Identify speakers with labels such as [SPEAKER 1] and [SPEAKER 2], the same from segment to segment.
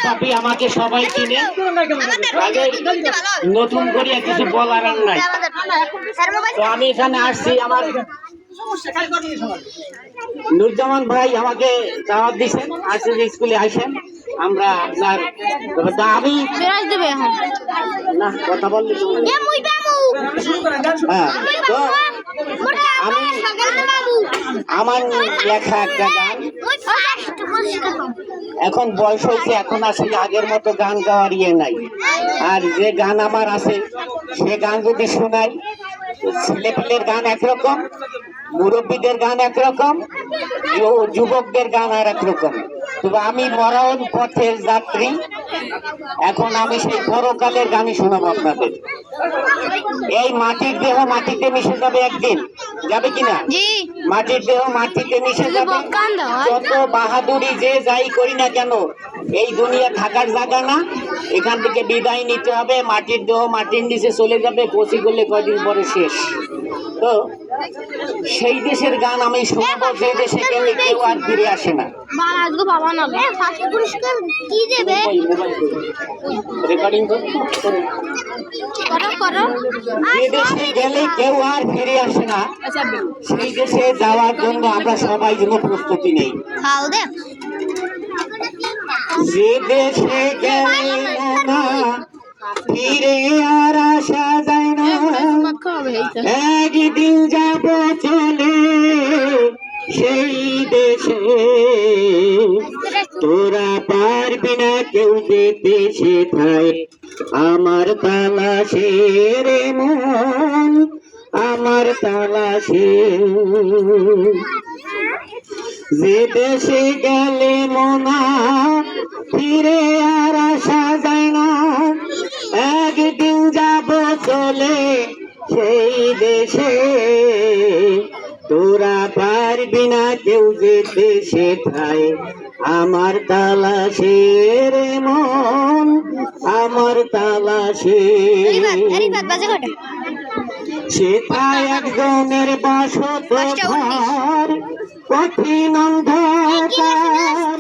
[SPEAKER 1] পাপি আমাকে সবাই চিনে। আগে নতুন করে কিছু বলার আর নাই। তো আমি এখানে আসছি, আমার নুরজামান ভাই আমাকে দাওয়াত দিয়েছেন, আসছে যে স্কুলে আসেন আমরা আপনার। আমি না কথা বললি হ্যাঁ, তো আমি আমার লেখা একটা গান, এখন বয়স হয়েছে, এখন আসলে আগের মতো গান গাওয়ার ইয়ে নাই। আর যে গান আমার আছে সে গান যদি শোনাই, ছেলেপিলের গান একরকম, মুরব্বীদের গান একরকম, যুবকদের গান আর একরকম। তবে আমি মরণ পথের যাত্রী, এখন আমি সেই পরকালের গানই শোনাবো আপনাদের। এই মাটির দেহ মাটিতে মিশে যাবে একদিন, যাবে কিনা? মাটির দেহ মাটিতে মিশে যাবে। যত বাহাদুরি যে যাই করি না কেন, এই দুনিয়া থাকার জায়গা না, এখান থেকে বিদায় নিতে হবে। মাটির দেহ মাটির নিচে চলে যাবে, পচি করলে কয়দিন পরে শেষ। তো সেই দেশের গান আমি শোনাবো যে দেশে গেলে কেউ আর ফিরে আসে না। যে দেশে গেলে কেউ আর ফিরে আসে না, সেই দেশে যাওয়ার জন্য আমরা সবাই যেন প্রস্তুতি নেই। যে দেশে গেলে না ফিরে আর আসা যায় না, একদিন যাব চলে সেই দেশে। তোরা পারবি না কেউ যেতে সেথায়, আমার তালাশে রে মন, আমার তালাশে। যে দেশে গেলে মনা ফিরে আর আসা যায় না, একদিন যাব চলে সেই দেশে। তোরা পারবি না কেউ যেতে সেথায়, আমার তালাশে রে মন, আমার তালাশে। সেথায় একজনের বসত ঘর, কঠিন অন্ধকার,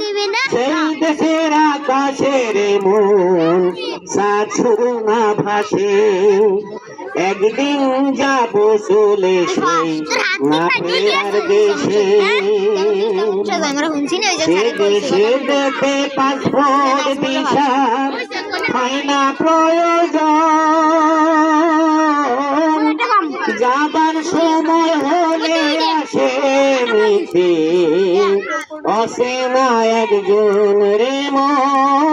[SPEAKER 1] সেই দেশের আকাশের মন সাছুনা ভাসে। একদিন যাব চলে সেই না ফেরার দেশে। সে দেশে যেতে পাসপোর্ট ভিসা হয় না প্রয়োজন, যাবার সময় হলে আসে মিশে অসেনা একজন রে মন।